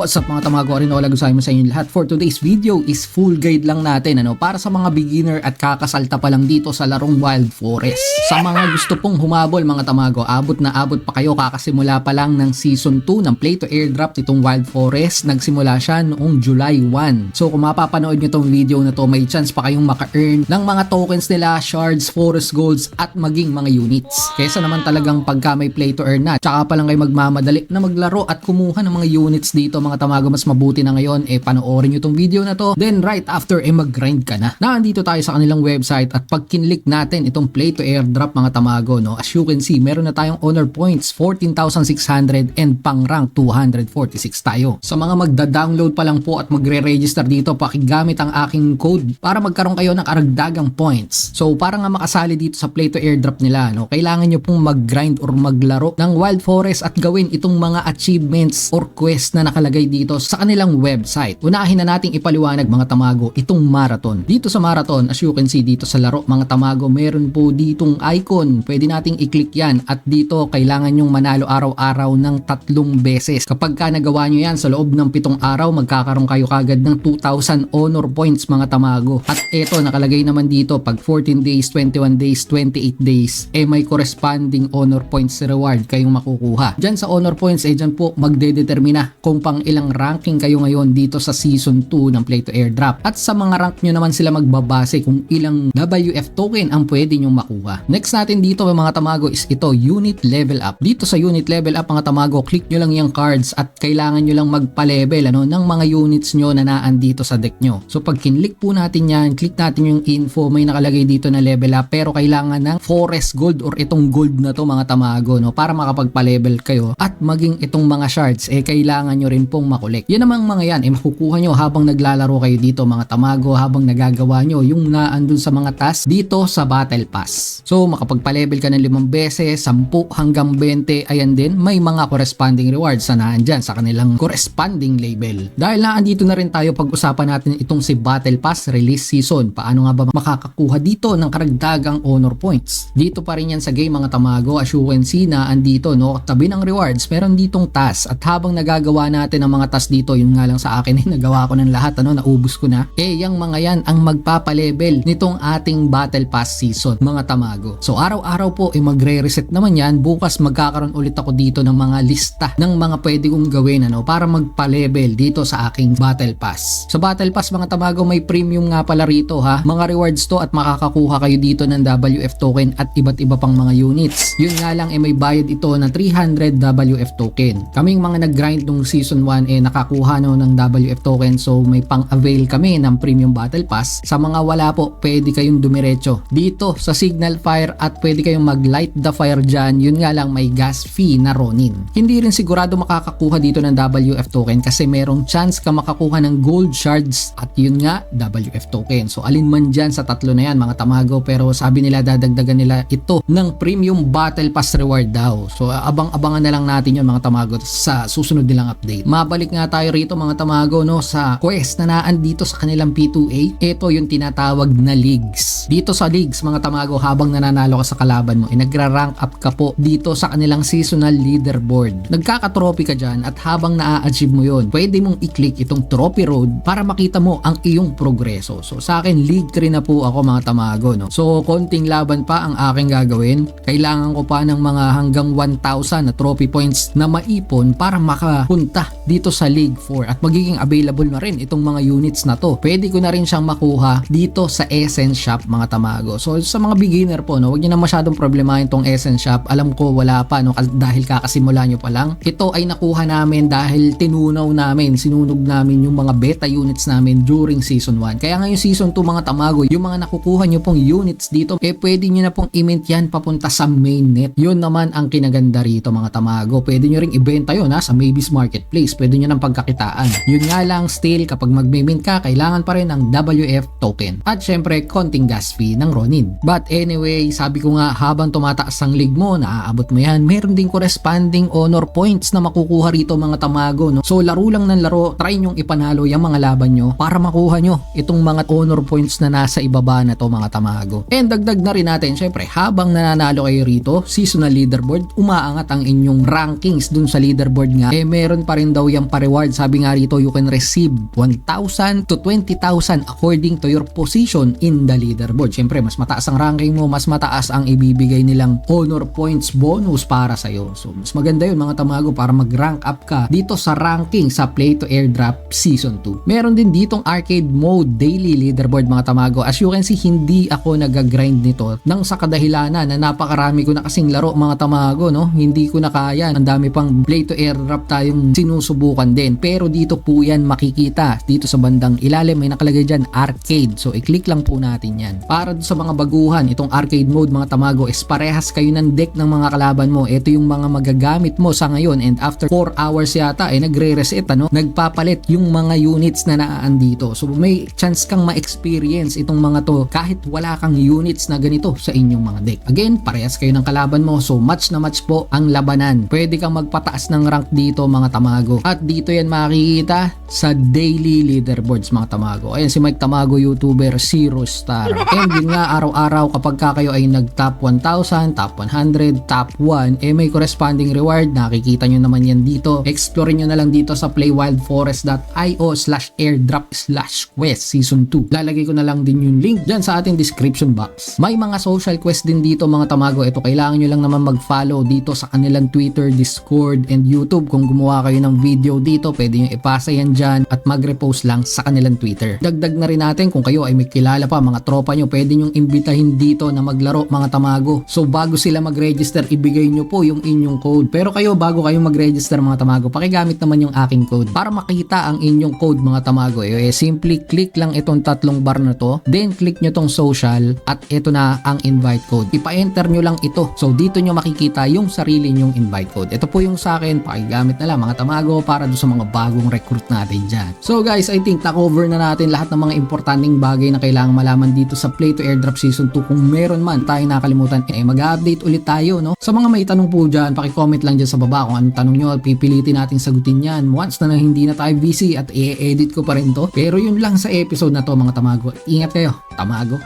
What's up mga tamago, Arinola Gusaymo sa inyo lahat. For today's video is full guide lang natin para sa mga beginner at kakasalta pa lang dito sa larong Wild Forest. Sa mga gusto pong humabol mga tamago, abot na abot pa kayo, kakasimula pa lang ng Season 2 ng Play to Airdrop nitong Wild Forest. Nagsimula siya noong July 1. So kung mapapanood nyo tong video na to, may chance pa kayong maka-earn ng mga tokens nila, shards, forest golds at maging mga units. Kesa naman talagang pagka may play to earn na, tsaka pa lang kayo magmamadali na maglaro at kumuha ng mga units dito mga tamago, mas mabuti na ngayon panoorin nyo tong video na to, then right after mag-grind ka na. Nandito tayo sa kanilang website at pag kinlik natin itong play to airdrop mga tamago, as you can see, meron na tayong honor points 14,600 and pang rank 246 tayo. Sa mga magda-download pa lang po at magre-register dito, pakigamit ang aking code para magkaroon kayo ng karagdagang points. So para nga makasali dito sa play to airdrop nila, kailangan nyo pong mag-grind or maglaro ng Wild Forest at gawin itong mga achievements or quest na nakalagay dito sa kanilang website. Unahin na nating ipaliwanag mga tamago itong marathon. Dito sa marathon, as you can see dito sa laro mga tamago, meron po ditong icon. Pwede nating i-click yan at dito kailangan nyong manalo araw-araw ng 3 beses. Kapag ka nagawa nyo yan sa loob ng 7 araw, magkakaroon kayo kagad ng 2,000 honor points mga tamago. At eto nakalagay naman dito, pag 14 days, 21 days, 28 days, may corresponding honor points reward kayong makukuha. Diyan sa honor points, dyan po magdedetermina kung pang ilang ranking kayo ngayon dito sa Season 2 ng Play to Airdrop. At sa mga rank nyo naman sila magbabase kung ilang WF token ang pwede nyong makuha. Next natin dito mga tamago is ito, unit level up. Dito sa unit level up mga tamago, click nyo lang yung cards at kailangan nyo lang magpa-level ng mga units nyo na naandito sa deck nyo. So pag kinlik po natin yan, click natin yung info, may nakalagay dito na level up pero kailangan ng forest gold or itong gold na to mga tamago para makapagpa-level kayo at maging itong mga shards kailangan nyo rin pong makolek. Yan namang mga yan makukuha nyo habang naglalaro kayo dito mga tamago, habang nagagawa nyo yung naandun sa mga task dito sa Battle Pass. So makapagpa-level ka ng 5 beses, 10 hanggang 20, ayan din may mga corresponding rewards na naandyan sa kanilang corresponding label. Dahil naandito na rin tayo, pag-usapan natin itong si Battle Pass Release Season. Paano nga ba makakakuha dito ng karagdagang honor points? Dito pa rin yan sa game mga tamago, as you can see na andito tabi ng rewards meron ditong task at habang nagagawa natin ang mga task dito, yun nga lang sa akin nagawa ko ng lahat, naubos ko na. Yung mga yan ang magpapalevel nitong ating Battle Pass season mga tamago. So araw-araw po magre-reset naman yan. Bukas magkakaroon ulit ako dito ng mga lista ng mga pwede kong gawin para magpa-level dito sa aking Battle Pass. Sa Battle Pass mga tamago, may premium nga pala rito mga rewards to at makakakuha kayo dito ng WF token at iba't iba pang mga units. Yun nga lang may bayad ito na 300 WF token. Kaming mga nag-grind nung season 1 nakakuha ng WF token, so may pang-avail kami ng premium battle pass. Sa mga wala po, pwede kayong dumiretso dito sa Signal Fire at pwede kayong mag-light the fire dyan. Yun nga lang may gas fee na Ronin. Hindi rin sigurado makakakuha dito ng WF token kasi merong chance ka makakuha ng gold shards at yun nga WF token. So alin man dyan sa tatlo na yan mga tamago, pero sabi nila dadagdagan nila ito ng premium battle pass reward daw. So abang-abangan na lang natin yun mga tamago sa susunod nilang update. Mabalik nga tayo rito mga tamago sa quest na naandito sa kanilang P2A. Ito yung tinatawag na leagues. Dito sa leagues mga tamago, habang nananalo ka sa kalaban mo nagra-rank up ka po dito sa kanilang seasonal leaderboard. Nagkaka-trophy ka dyan at habang na-achieve mo yun, pwede mong i-click itong trophy road para makita mo ang iyong progreso. So sa akin, league 3 na po ako mga tamago. So konting laban pa ang aking gagawin. Kailangan ko pa ng mga hanggang 1,000 na trophy points na maipon para makapunta dito sa League 4 at magiging available na rin itong mga units na to. Pwede ko na rin siyang makuha dito sa Essence Shop mga tamago. So sa mga beginner po, huwag nyo na masyadong problemahin tong Essence Shop. Alam ko wala pa dahil kakasimula nyo pa lang. Ito ay nakuha namin dahil tinunaw namin, sinunog namin yung mga beta units namin during season 1. Kaya ngayon season 2 mga tamago, yung mga nakukuha nyo pong units dito, pwede nyo na pong i-mint yan papunta sa mainnet. Yun naman ang kinaganda rito mga tamago. Pwede nyo ring ibenta yun sa Maybes Marketplace. Pwede nyo ng pagkakitaan. Yun nga lang, still kapag mag-mint ka, kailangan pa rin ng WF token. At syempre, konting gas fee ng Ronin. But anyway, sabi ko nga, habang tumataas ang league mo, naaabot mo yan, meron din corresponding honor points na makukuha rito mga tamago. So laro lang ng laro, try nyong ipanalo yung mga laban nyo para makuha nyo itong mga honor points na nasa ibaba na to mga tamago. And dagdag na rin natin, syempre, habang nananalo kayo rito, seasonal leaderboard, umaangat ang inyong rankings dun sa leaderboard nga, meron pa rin daw yung pa-reward. Sabi nga rito, you can receive 1,000 to 20,000 according to your position in the leaderboard. Siyempre, mas mataas ang ranking mo, mas mataas ang ibibigay nilang honor points bonus para sa'yo. So, mas maganda yun mga tamago para mag-rank up ka dito sa ranking sa Play to Airdrop Season 2. Meron din ditong arcade mode daily leaderboard mga tamago. As you can see, hindi ako nag-grind nito nang sa kadahilanan na napakarami ko na kasing laro mga tamago, no? Hindi ko na kaya. Ang dami pang Play to Airdrop tayong sinusubukan din. Pero dito po yan makikita. Dito sa bandang ilalim may nakalagay dyan arcade. So i-click lang po natin yan. Para sa mga baguhan, itong arcade mode mga tamago is parehas kayo ng deck ng mga kalaban mo. Ito yung mga magagamit mo sa ngayon, and after 4 hours yata ay nagre-reset, ano? Nagpapalit yung mga units na naaan dito. So may chance kang ma-experience itong mga to kahit wala kang units na ganito sa inyong mga deck. Again, parehas kayo ng kalaban mo. So match na match po ang labanan. Pwede kang magpataas ng rank dito mga tamago. At dito yan makikita sa daily leaderboards mga tamago. Ayan si Mike Tamago, YouTuber, 0 star. And yun nga, araw-araw kapag kayo ay nag-top 1,000, top 100, top 1, may corresponding reward. Nakikita nyo naman yan dito. Explore nyo na lang dito sa playwildforest.io/airdrop/quest season 2. Lalagay ko na lang din yung link dyan sa ating description box. May mga social quest din dito mga tamago. Ito, kailangan nyo lang naman mag-follow dito sa kanilang Twitter, Discord, and YouTube. Kung gumawa kayo ng video dito, pwede nyo ipasa yan dyan at mag-repost lang sa kanilang Twitter. Dagdag na rin natin, kung kayo ay may kilala pa, mga tropa nyo, pwede nyong imbitahin dito na maglaro mga tamago. So bago sila mag-register, ibigay nyo po yung inyong code. Pero kayo, bago kayo mag-register mga tamago, pakigamit naman yung aking code. Para makita ang inyong code mga tamago, simply click lang itong tatlong bar na to, then click nyo tong social, at ito na ang invite code. Ipa-enter nyo lang ito. So dito nyo makikita yung sarili nyong invite code. Ito po yung sa akin, pakigamit na lang mga tamago para do sa mga bagong recruit natin dyan. So guys, I think na-cover na natin lahat ng mga importanteng bagay na kailangang malaman dito sa Play to Airdrop Season 2. Kung meron man tayo nakalimutan, mag-update ulit tayo, no? Sa mga may tanong po dyan, paki-comment lang dyan sa baba kung anong tanong nyo, pipilitin natin sagutin yan once na hindi na tayo busy, at i-edit ko pa rin to. Pero yun lang sa episode na to mga tamago. Ingat kayo, tamago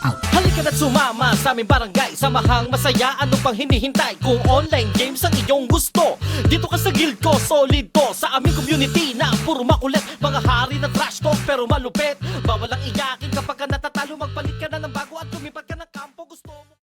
out. Halika na't sumama sa aming barangay, samahang masaya, ano pang hinihintay? Kung online games ang iyong gusto, dito ka sa guild ko, solid to. Sa aming community na puro makulit, mga hari na trash talk pero malupit. Bawal ang iyakin kapag ka natatalo, magpalit ka na ng bago.